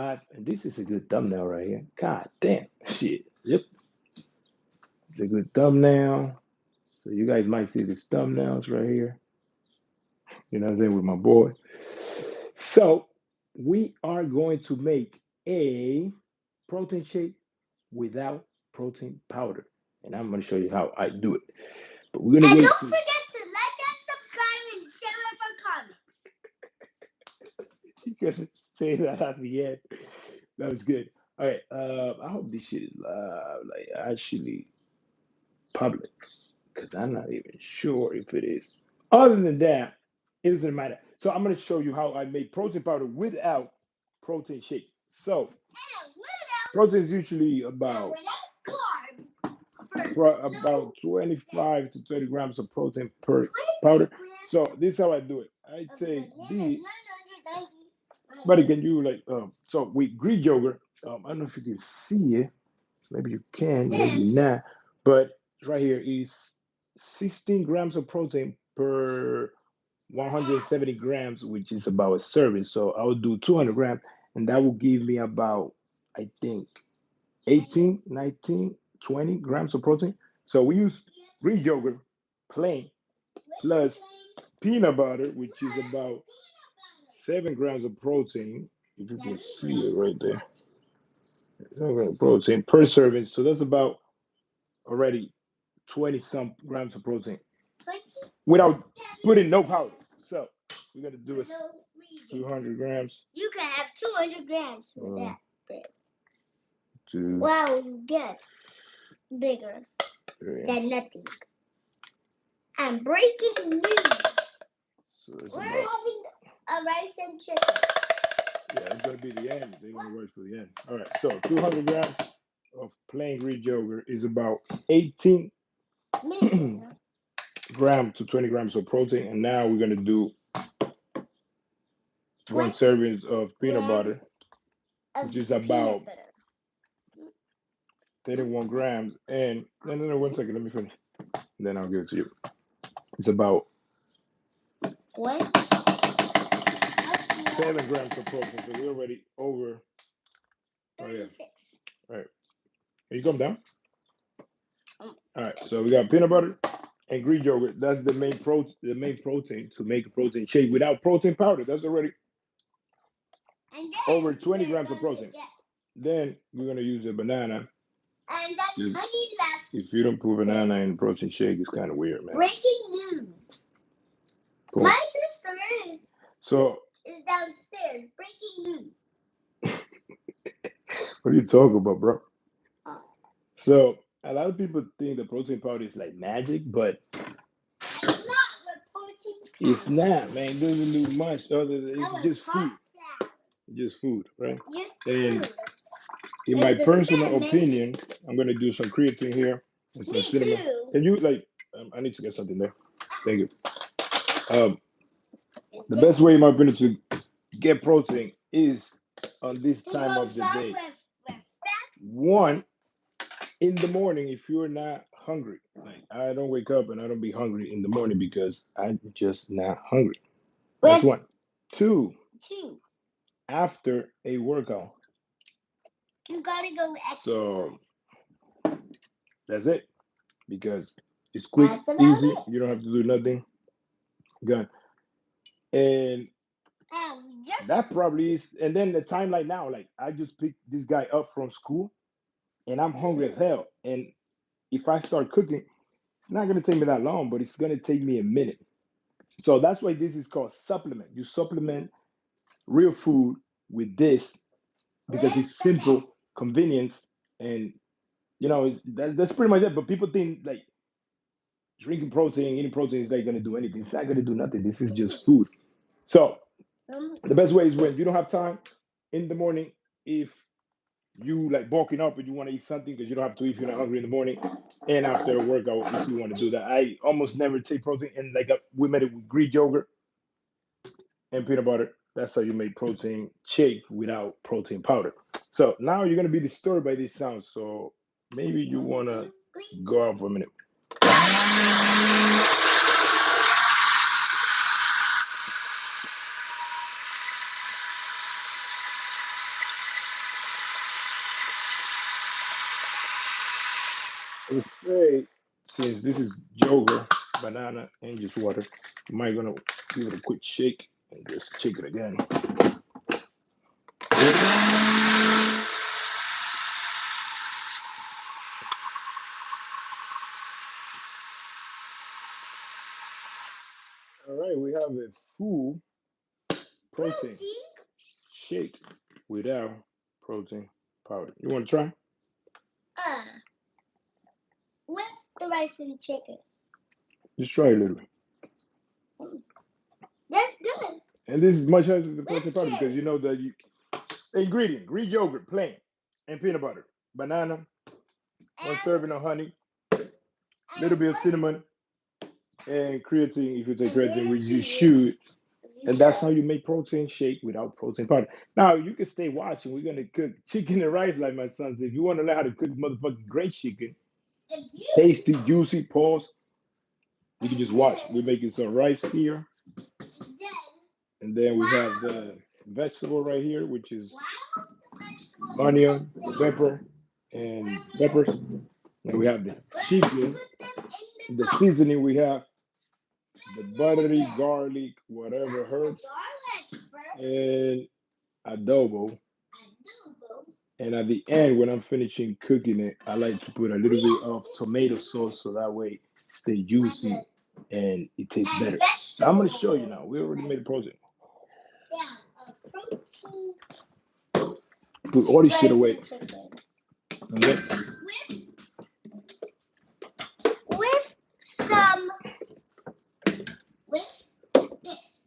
live, and this is a good thumbnail right here. God damn, shit. Yep, it's a good thumbnail. So you guys might see these thumbnails right here. You know what I'm saying, with my boy. So we are going to make a protein shake without protein powder, and I'm going to show you how I do it. But we're going to wait. And don't forget to like and subscribe and share it for comments. You gonna say that at the end? That was good. All right. I hope this shit is like actually public, because I'm not even sure if it is. Other than that, it doesn't matter. So I'm gonna show you how I make protein powder without protein shake. So protein is usually about about 25 to 30 grams of protein per powder. So this is how I do it. I take the Buddy, can you like so with Greek yogurt? I don't know if you can see it. Maybe you can, maybe not. But right here is 16 grams of protein per 170 grams, which is about a serving. So I would do 200 grams, and that will give me about, I think, 18, 19, 20 grams of protein. So we use Greek yogurt plain plus peanut butter, which is about 7 grams of protein. If you can see it right there, 7 grams of protein per serving. So that's about already 20 some grams of protein without putting no powder. So we're gonna do is 200 grams. You can have 200 grams with that big. Two, Wow, you get bigger than nothing. And breaking news. So it's We're about, having a rice and chicken. yeah, it's gonna be the end. They're gonna wait for the end. All right, so 200 grams of plain Greek yogurt is about 18 gram to 20 grams of protein. And now we're gonna do 1 serving of peanut butter, which is about 31 grams. And no, 1 second, let me finish. And then I'll give it to you. It's about What? 7 grams of protein. So we're already over. 36. All right. Can you come down? All right. So we got peanut butter and Greek yogurt. That's the main protein to make a protein shake without protein powder. That's already over 20 grams of protein. Then we're gonna use a banana. And that's honey last. If you don't put banana in protein shake, it's kind of weird, man. Breaking news. Cool. My sister is downstairs. Breaking news. What are you talking about, bro? So a lot of people think the protein powder is like magic, but it's not with protein powder. It's not, man. It doesn't do much other than it's just food. Just food, right? Just and food. In my personal opinion, I'm gonna do some creatine here and some cinnamon. Too. Can you like? I need to get something there. Thank you. The best way, in my opinion, to get protein is on this time of the day. One, in the morning, if you're not hungry. Like I don't wake up and I don't be hungry in the morning because I'm just not hungry. That's one. Two. After a workout. You gotta go exercise. So that's it. Because it's quick, easy. You don't have to do nothing. Good. And that probably is. And then the time like now, like I just picked this guy up from school and I'm hungry as hell. And if I start cooking, it's not gonna take me that long, but it's gonna take me a minute. So that's why this is called supplement. You supplement real food with this because it's simple, convenience, and that's pretty much it. But people think like drinking protein, eating protein is not gonna do anything. It's not gonna do nothing. This is just food. So the best way is when you don't have time in the morning. If you like bulking up and you want to eat something because you don't have to eat if you're not hungry in the morning, and after a workout if you want to do that. I almost never take protein, and like we made it with Greek yogurt and peanut butter. That's how you make protein shake without protein powder. So now you're gonna be disturbed by these sounds. So maybe you wanna go out for a minute. Let's say, since this is yogurt, banana, and just water, you might gonna give it a quick shake and just shake it again. All right, we have a full protein shake without protein powder. You want to try? With the rice and chicken. Just try a little. That's good. And this is much healthier than the protein powder because you know the ingredient: Greek yogurt, plain, and peanut butter, banana, one serving of honey, little bit of cinnamon, and creatine. If you take creatine, which you should, and that's how you make protein shake without protein powder. Now you can stay watching. We're gonna cook chicken and rice, like my son said. If you want to learn how to cook motherfucking great chicken, tasty, juicy, pause, you can just watch. We're making some rice here, and then we have the vegetable right here, which is onion, pepper, and peppers. And we have the chicken, the seasoning we have, the buttery garlic, whatever herbs, and adobo. And at the end, when I'm finishing cooking it, I like to put a little bit of tomato sauce so that way it stays juicy and it tastes better. So I'm going to show you now. We already made a protein. Put all this shit away. Okay. With some, with this.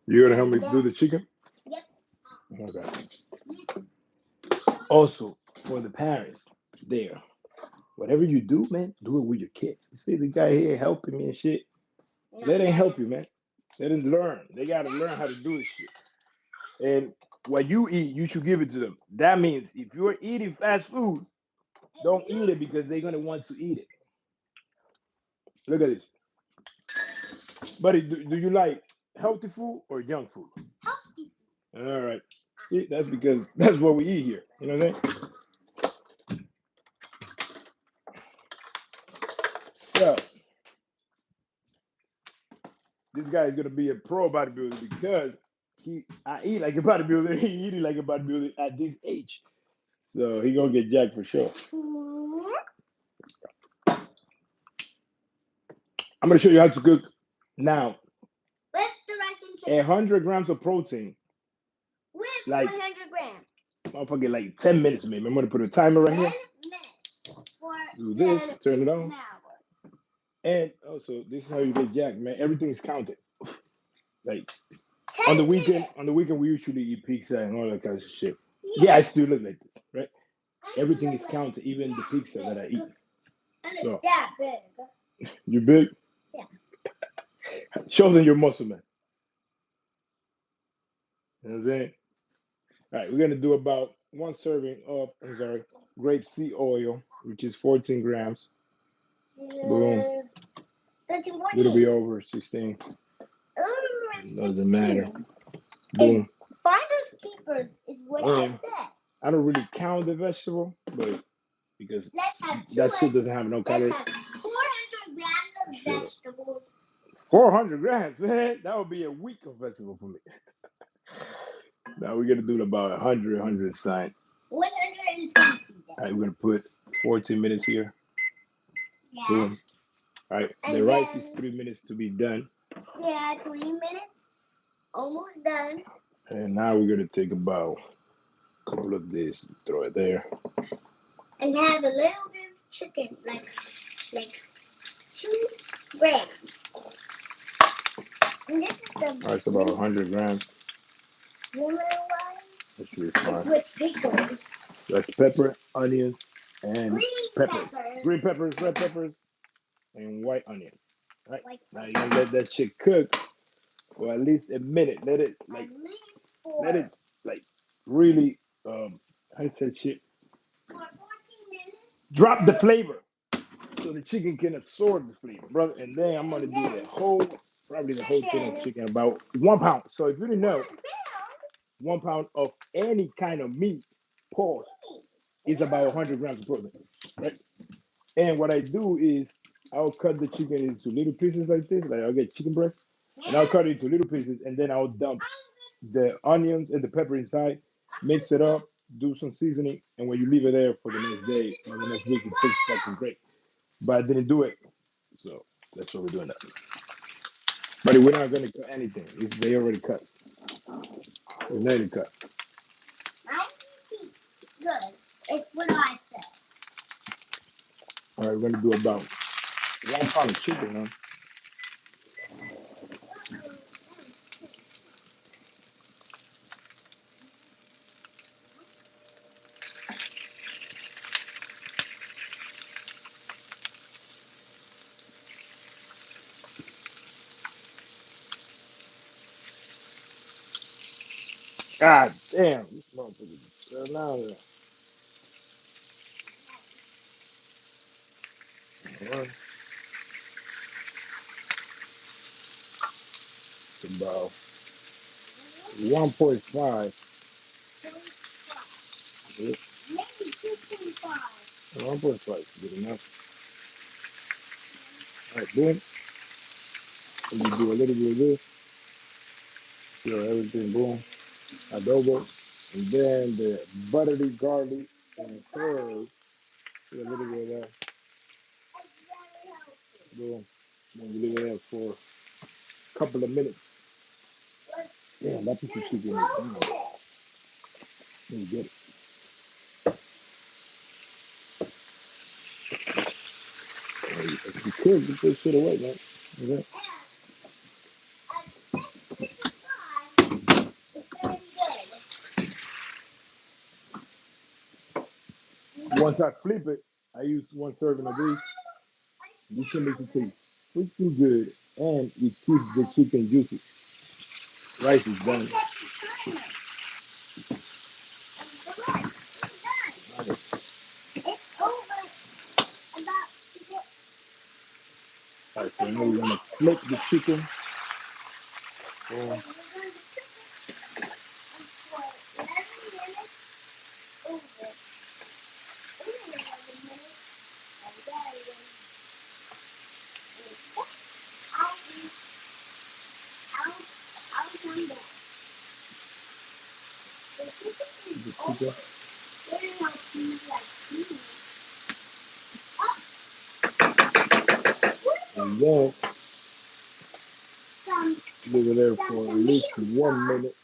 You gonna help me do the chicken? Yep. Okay. Also, for the parents there, whatever you do, man, do it with your kids. You see the guy here helping me and shit. Let him help you, man. Let them learn. They gotta learn how to do this shit. And what you eat, you should give it to them. That means if you're eating fast food, don't eat it because they're gonna want to eat it. Look at this. Buddy, do you like healthy food or junk food? Healthy. All right. See, that's because that's what we eat here. You know what I'm saying? So this guy is gonna be a pro bodybuilder because I eat like a bodybuilder. He eating like a bodybuilder at this age. So he gonna get jacked for sure. I'm gonna show you how to cook now. With the rice and chicken. 100 grams of protein. With like 100 grams. Motherfucker, like 10 minutes, maybe. I'm gonna put a timer right here. 10 minutes. Do this, turn it on. And also, this is how you get jacked, man. Everything is counted. Like on the weekend, we usually eat pizza and all that kind of shit. Yeah, I still look like this, right? Everything is counted, even the pizza that I eat. So that big. You big? Yeah. Show them your muscle, man. You know what I'm saying? All right, we're gonna do about one serving of grapeseed oil, which is 14 grams. Boom. A little bit over 16. Doesn't matter. Boom. Finders keepers is what I said. I don't really count the vegetable, but because that shit doesn't have no calories. Let's have 400 grams of vegetables. 400 grams, man. That would be a week of vegetable for me. Now we're gonna do about 100 sign. 120. All right, we're gonna put 14 minutes here. Yeah. Boom. All right, and the rice is 3 minutes to be done. Yeah, 3 minutes. Almost done. And now we're gonna take about a couple of this, throw it there. And have a little bit of chicken, like 2 grams. And this is the that's about 100 grams. Lemon wine. That should be fine. With pickles. That's pepper, onions, and Green peppers. Green peppers, red peppers, and white onion. Right? Now you're gonna let that shit cook for at least a minute. Let it really how you say shit? For 14 minutes. Drop the flavor so the chicken can absorb the flavor, brother. And then I'm gonna do probably the whole thing of chicken, about 1 pound. So if you didn't know, 1 pound of any kind of meat, pause, is about 100 grams of protein, right? And what I do is I'll cut the chicken into little pieces like this. Like I'll get chicken breast and I'll cut it into little pieces and then I'll dump the onions and the pepper inside, mix it up, do some seasoning, and when you leave it there for the next day or the next week, it tastes fucking great. But I didn't do it, so that's what we're doing now. But we're not gonna cut anything. They already cut. It's already cut. Good. It's what I said. All right, we're gonna do about 1 pound of chicken, huh? God damn, this motherfucker. Now, about 1.5. Maybe 2.5. 1.5 is good enough. All right, boom. And you do a little bit of this. Everything, boom. Adobo. And then the buttery garlic and herbs. Do a little bit of that. Boom. And you leave it there for a couple of minutes. Damn, that piece of chicken is done. Let me get it. If you could, get this shit away, man. Okay. Once I flip it, I use 1 serving of these. This can make it taste pretty good, and it keeps the chicken juicy. Rice is done. All right, so now we're gonna flip the chicken. Boom. The chicken. And then leave it there for at least 1 minute.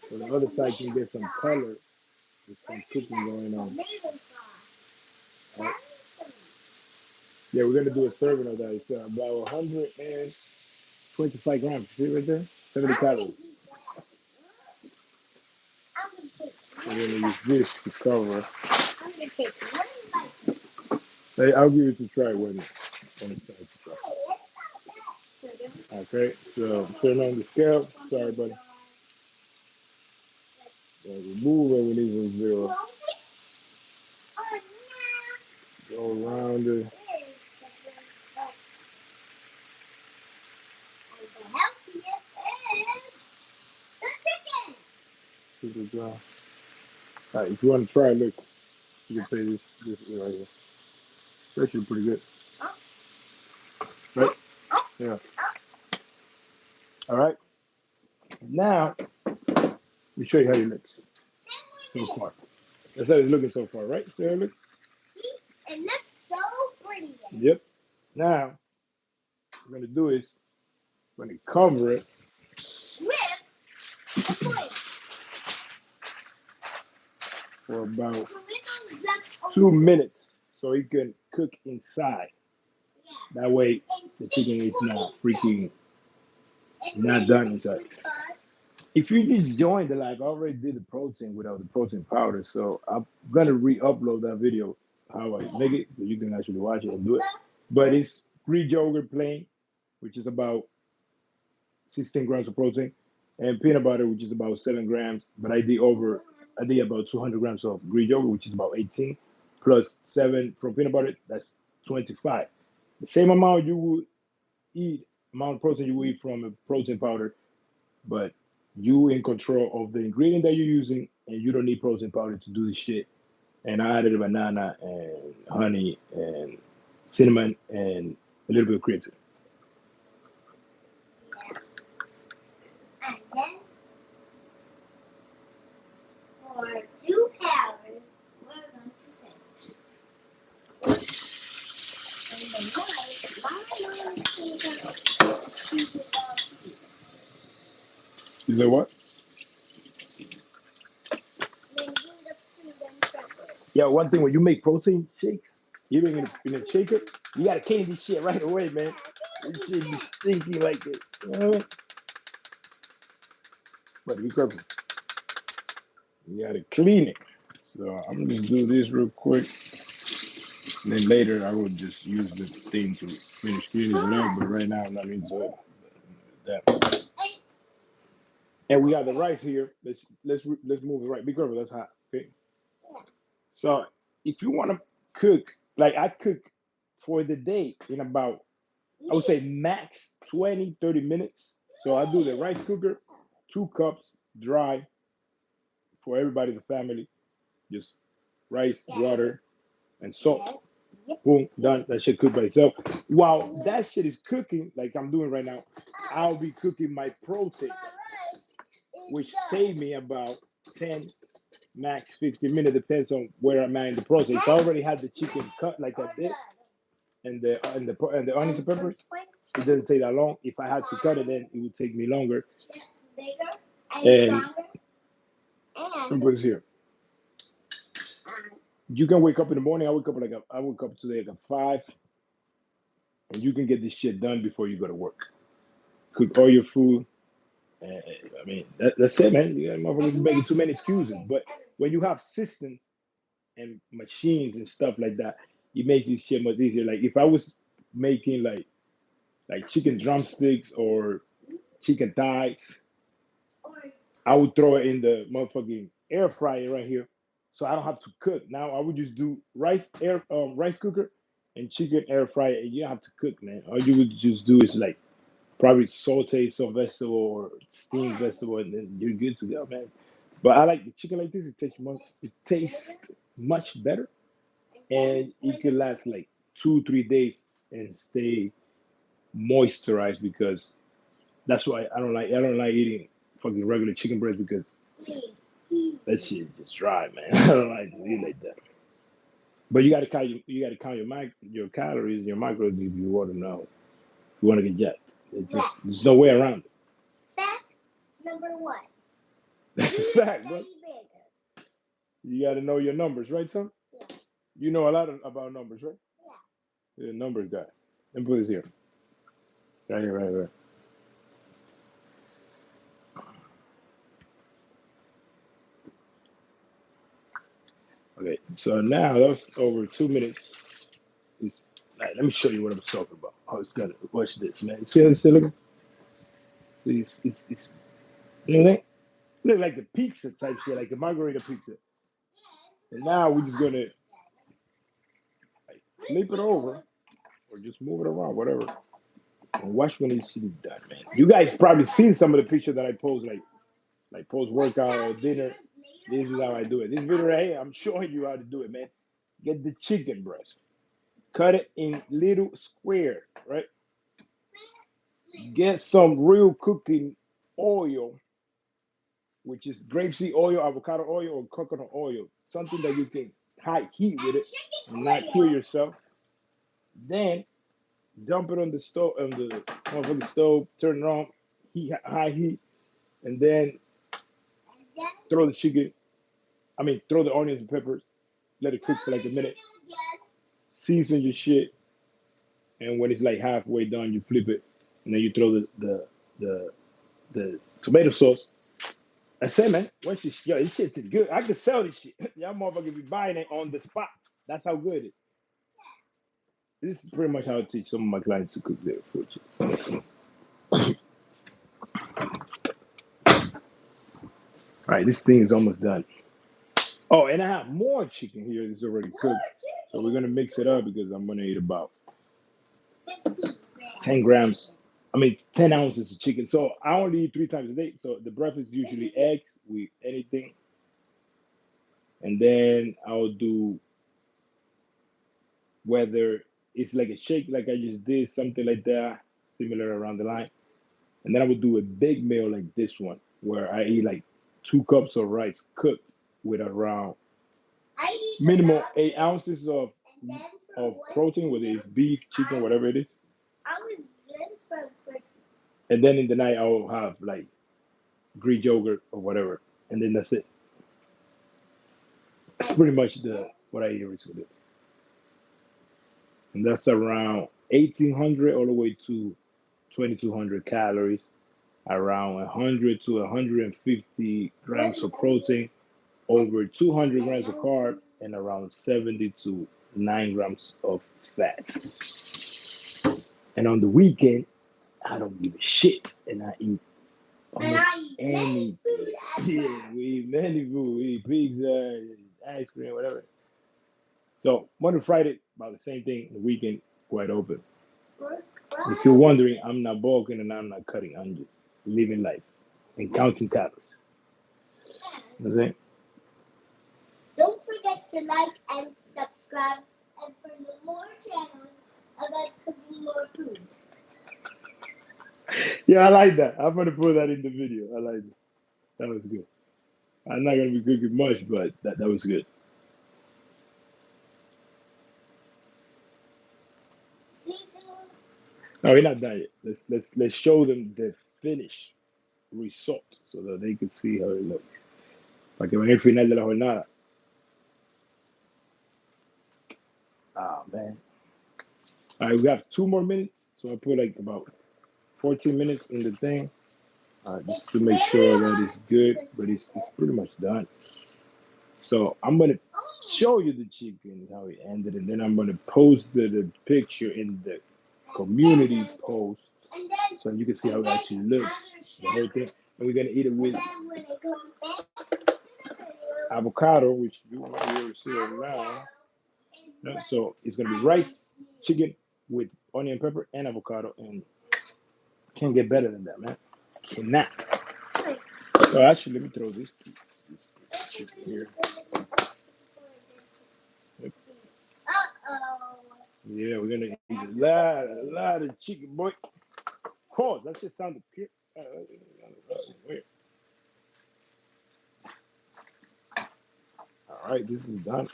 So the other side can get some color with some cooking going on. Right. Yeah, we're gonna do a serving of that. It's about 125 grams. See right there? 70 calories. And then we use this to cover. Hey, I'll give it a try when it's time to try. Okay, so turn on the scale. Sorry, buddy. Remove it when it's 0. Go around it. Super dry. All right, if you want to try it, look, you can say this right here. It's actually pretty good. Right? Yeah. All right. Now, let me show you how it looks so far. That's how it's looking so far, right? See how it looks? See? It looks so pretty. Yep. Now, what we're going to do is, we're going to cover it With the foil. for about 2 minutes so it can cook inside. Yeah. That way, the chicken is not freaking not done inside. If you just joined the live, I already did the protein without the protein powder, so I'm gonna re-upload that video how I make it so you can actually watch it and do it. But it's Greek yogurt plain, which is about 16 grams of protein, and peanut butter, which is about 7 grams. But I did about 200 grams of Greek yogurt, which is about 18, plus 7 from peanut butter. That's 25. The same amount you would eat, amount of protein you would eat from a protein powder, but you in control of the ingredient that you're using, and you don't need protein powder to do this shit. and I added a banana and honey and cinnamon and a little bit of cream. And then for 2 hours, we're going to finish. And the night, my mom is You know what? Yeah, one thing when you make protein shakes, even in a shaker, you gotta clean this shit right away, man. This shit be stinking like it. You know what I mean? But be careful. You gotta clean it. So I'm gonna just do this real quick. And then later I will just use the thing to finish cleaning it up. But right now I'm not into it. That. And we got the rice here. Let's move it right. Be careful, that's hot. Okay. So if you want to cook, like I cook for the day in about, I would say max 20, 30 minutes. So I do the rice cooker, 2 cups dry for everybody in the family. Just rice, water, and salt. Boom, done. That shit cooked by itself. While that shit is cooking, like I'm doing right now, I'll be cooking my protein, which take me about 10, max 15 minutes, depends on where I'm at in the process. If I already had the chicken cut like this, and the onions and peppers, it doesn't take that long. If I had to cut it, then it would take me longer. And put this here. You can wake up in the morning. I wake up today like at 5, and you can get this shit done before you go to work. Cook all your food. And, I mean, that's it, man. You got making too many excuses. But when you have systems and machines and stuff like that, it makes this shit much easier. Like if I was making like chicken drumsticks or chicken thighs, I would throw it in the motherfucking air fryer right here, so I don't have to cook. Now I would just do rice cooker and chicken air fryer, and you don't have to cook, man. All you would just do is like probably saute some vegetable or steamed vegetable, and then you're good to go, man. But I like the chicken like this. It tastes much better, and it could last like 2, 3 days and stay moisturized, because that's why I don't like eating fucking regular chicken breast, because that shit just dry, man. I don't like to eat like that. But you gotta count your calories and your macros if you want to know. You want to get jacked. There's no way around it. Fact number 1. That's a fact, bro. You got to know your numbers, right, son? Yeah. You know a lot about numbers, right? Yeah. You're a numbers guy. Let me put this here. Right here, right. Okay, so now that's over 2 minutes. Let me show you what I'm talking about. Oh, it's gonna watch this, man. See how this shit looking? See, it's you know, look like the pizza type shit, like the margarita pizza. And now we're just gonna like, flip it over or just move it around, whatever. And watch when this shit is done, man. You guys probably seen some of the pictures that I post, like post workout or dinner. This is how I do it. This video right here, I'm showing you how to do it, man. Get the chicken breast, cut it in little square, right? Get some real cooking oil, which is grapeseed oil, avocado oil, or coconut oil. Something that you can high heat with it and not kill yourself. Then dump it on the stove, turn it on, high heat, and then throw the chicken. Throw the onions and peppers. Let it cook for like a minute. Season your shit, and when it's like halfway done, you flip it, and then you throw the tomato sauce. I say, man, this shit's good. I can sell this shit. Y'all motherfuckers be buying it on the spot. That's how good it is. This is pretty much how I teach some of my clients to cook their food. All right, this thing is almost done. Oh, and I have more chicken here that's already cooked. So we're gonna mix it up because I'm gonna eat about 10 grams. 10 ounces of chicken. So I only eat 3 times a day. So the breakfast is usually eggs with anything. And then I'll do whether it's like a shake, like I just did, something like that, similar around the line. And then I would do a big meal like this one, where I eat like 2 cups of rice cooked with around minimum 8 ounces of protein, whether it's beef, chicken, whatever it is. I was good for Christmas. And then in the night, I'll have like Greek yogurt or whatever, and then that's it. It's pretty much what I eat every 2 days, and that's around 1,800 all the way to 2,200 calories, around 100 to 150 grams of protein, over 200 grams of carb, and around 70 to 9 grams of fat. And on the weekend, I don't give a shit, and I eat almost anything. Yeah, we eat many food. We eat pizza, ice cream, whatever. So Monday, Friday, about the same thing. The weekend, quite open. If you're wondering, I'm not bulking and I'm not cutting. I'm just living life and counting calories. You know what I'm saying? Don't forget to like and subscribe and for more channels of us cooking more food. Yeah, I like that. I'm going to put that in the video. I like it. That was good. I'm not going to be cooking much, but that was good. No, we're not done yet. Let's show them the finished result so that they can see how it looks. Para que vean el final de la jornada. Oh, man. All right, we have 2 more minutes. So I put like about 14 minutes in the thing just to make sure that it's good, but it's pretty much done. So I'm going to show you the chicken, how it ended, and then I'm going to post the picture in the community post so you can see how it actually looks, the whole thing. And we're going to eat it with avocado, which you might be able to see right now. So it's going to be rice, chicken with onion, pepper, and avocado, and can't get better than that, man. Cannot. So actually, let me throw this chicken here. Yep. Yeah, we're gonna eat a lot of chicken, boy. Pause. That just sounded weird. All right, this is done.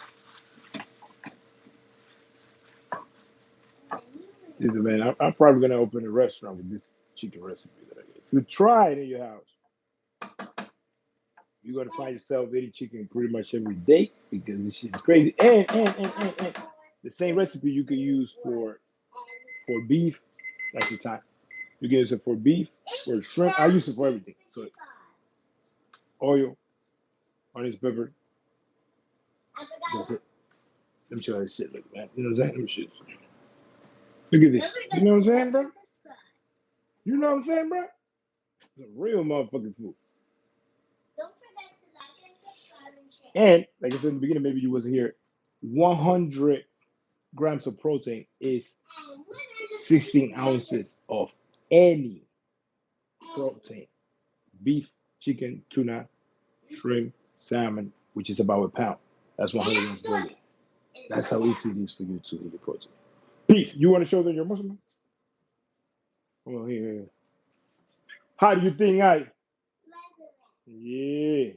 Man, I'm probably gonna open a restaurant with this chicken recipe that I get. If you try it in your house, you're gonna find yourself eating chicken pretty much every day because this shit is crazy. And the same recipe you can use for beef. That's the time. You can use it for beef, for shrimp. I use it for everything. So oil, onions, pepper. That's it. Let me show you how this shit look, man. You know what I'm saying? Let me show you. Look at this. You know what I'm saying, bro? You know what I'm saying, bro? It's a real motherfucking food. Don't forget to like and subscribe and share. And like I said in the beginning, maybe you wasn't here. 100 grams of protein is 16 ounces of any protein: beef, chicken, tuna, shrimp, salmon, which is about a pound. That's 100 grams of protein. That's how easy it is for you to eat your protein. Peace. You want to show them your muscle? Come on here. How do you think I? Yeah.